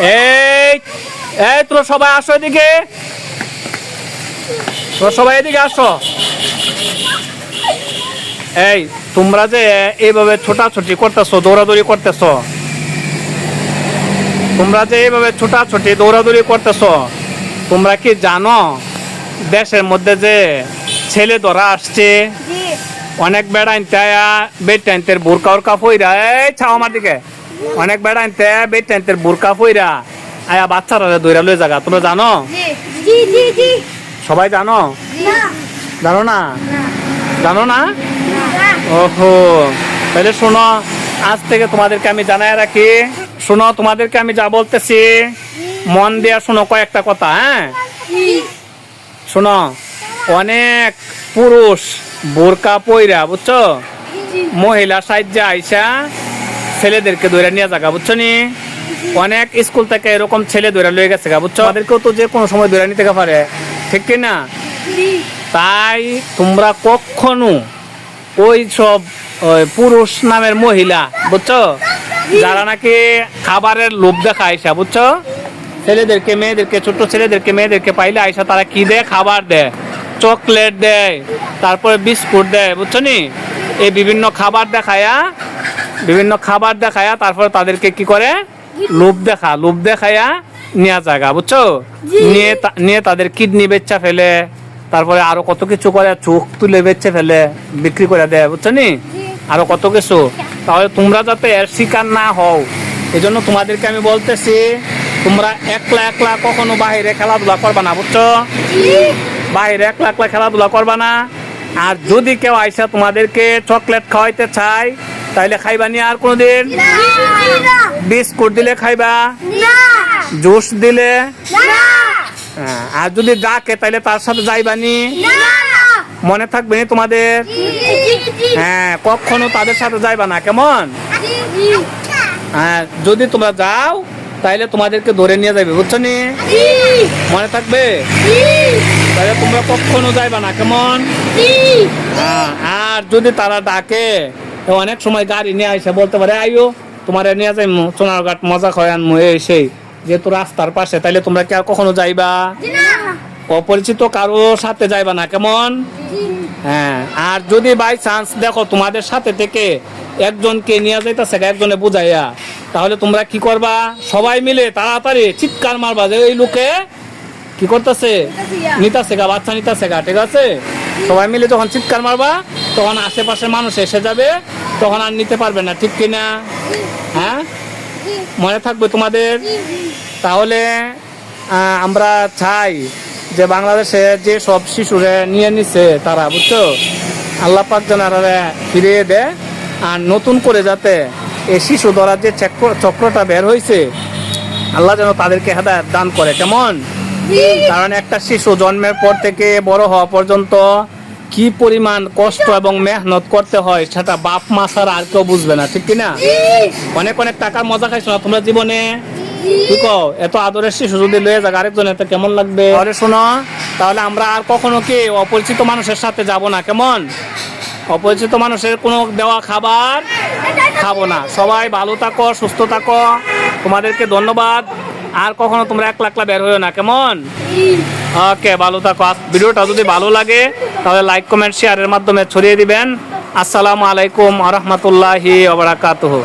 এই এই তোরা সবাই আসো এদিকে, তোরা সবাই এদিকে আসো। এই তোমরা যে এইভাবে ছোটাছুটি করতেছো, দৌড়াদৌড়ি করতেছো, তোমরা যে এইভাবে ছোটাছুটি দৌড়াদৌড়ি করতেছো, তোমরা কি জানো দেশের মধ্যে যে ছেলে ধরা আসছে অনেক বেটাইনতের বোরকা ওরকা ফইরা, এই ছাও আমার দিকে, অনেক বেটাইনতের বোরকা ফইরা আয়া বাচ্চারা দৌড়া লয়ে জায়গা, তোমরা জানো? সবাই জানো? জানো না? জানো না? ওহো, তাহলে শোনো, আজ থেকে তোমাদেরকে আমি জানাই রাখি, শোনো তোমাদেরকে আমি যা বলতেছি মন দিয়ে শোনো কয়েকটা কথা। হ্যাঁ শোনো, অনেক পুরুষ বোরকা পইরা, বুঝছো, মহিলা সাহায্যে আইসা ছেলেদেরকে ধরে নিয়ে যাগা, বুঝছো নি? অনেক স্কুল থেকে এরকম ছেলে ধরে লয়ে গেছে গা, বুঝছো? আমাদেরকেও তো যে কোনো সময় ধরে নিতে পারে, ঠিক কিনা? তাই তোমরা কখনো ওই সব পুরুষ নামের মহিলা, বুঝছো, যারা নাকি খাবারের লোভ দেখা আইসা, বুঝছো, ছেলেদেরকে মেয়েদেরকে, ছোট্ট ছেলেদেরকে মেয়েদেরকে পাইলে আইসা তারা কি দেয়? খাবার দেয়, চকলেট দেয়, তারপরে বিস্কুট দেয়, বুঝছো নি? এই বিভিন্ন খাবার দেখায়া তারপরে তাদেরকে কি করে? লোভ দেখায়া নিয়ে জায়গা, বুঝছো, নিয়ে তাদের কিডনি বেচা ফেলে, তারপরে আরো কত কিছু করে, চোখ তুলে বেচে ফেলে, বিক্রি করে দেয়, বুঝছো নি? আরো কত কিছু। তাহলে তোমরা যাতে এর শিকার না হও, এই জন্য তোমাদেরকে আমি বলতেছি, তোমরা একলা কখনো বাহিরে খেলাধুলা করবা না, বুঝছো? বাহিরে একলা খেলাধুলা করবা না। আর যদি কেউ আইসা তোমাদেরকে চকলেট খাওয়াইতে চায়, তাইলে খাইবা নি আর কোনদিন? বিস্কুট দিলে খাইবা? জুস দিলে? আর যদি ডাকে তাইলে তার সাথে যাইবানি? মনে থাকবে নি তোমাদের? হ্যাঁ, কখনো তাদের সাথে যাইবা না, কেমন? হ্যাঁ, যদি তোমরা যাও তাইলে তোমাদেরকে ধরে নিয়ে যাবে, বুঝছো নি? মনে থাকবে? তাহলে তোমরা কখনো যাইবা না, কেমন? আর যদি তারা ডাকে, অনেক সময় গাড়ি নিয়ে আইসা বলতে পারে, আইও তোমার নিয়ে যাই সোনারঘাট মজা খাওয়াই আনমু, এই সেই, যেহেতু রাস্তার পাশে, তাইলে তোমরা কি আর কখনো যাইবা? অপরিচিত কারো সাথে যাইবা না, কেমন? হ্যাঁ, আর যদি বাই চান্স দেখো তোমাদের সাথে থেকে একজনকে নিয়ে যাইতেছে, একজনে বুঝাইয়া, তাহলে তোমরা কি করবা? সবাই মিলে তাড়াতাড়ি চিৎকার মারবা যে এই লোকে কি করতেছে, নিতাছে গা, বাচ্চা নিতাছে গা, ঠিক আছে? সবাই মিলে যখন চিৎকার মারবা, তখন আশেপাশে মানুষ এসে যাবে, তখন আর নিতে পারবে না, ঠিক কিনা? হ্যাঁ, মনে থাকবে তোমাদের? তাহলে আমরা চাই যে বাংলাদেশে যে সব শিশুরে নিয়ে নিছে তারা, বুঝছো, আল্লাহ পাক যেন ফিরিয়ে দেয়, আর নতুন করে যাতে এই শিশু ধরার যে চক্রটা বের হয়েছে, আল্লাহ যেন তাদেরকে হেদায়েত দান করে, কেমন? কারণ একটা শিশু জন্মের পর থেকে বড় হওয়া পর্যন্ত কি পরিমাণ কষ্ট এবং মেহনত করতে হয়, সেটা বাপ মা ছাড়া আর কেউ বুঝবে না, ঠিক কিনা? অনেক টাকার মজা খাইছো না তোমরা জীবনে? কি কও? এত আদরের শিশু যদি লয়ে যাক আরেকজন, এত কেমন লাগবে? তাহলে শোনো, তাহলে আমরা আর কখনো কি অপরিচিত মানুষের সাথে যাব না, কেমন? অপরিচিত মানুষের কোনো দেওয়া খাবার খাবো না। সবাই ভালো থাকো, সুস্থ থাকো, তোমাদেরকে ধন্যবাদ। আর কখনো তোমরা একলা বের হইও না, কেমন? ওকে, ভালো থাকো। ভিডিওটা যদি ভালো লাগে তাহলে লাইক, কমেন্ট, শেয়ারের মাধ্যমে ছড়িয়ে দিবেন। আসসালামু আলাইকুম ওয়া রাহমাতুল্লাহি ওয়া বারাকাতুহু।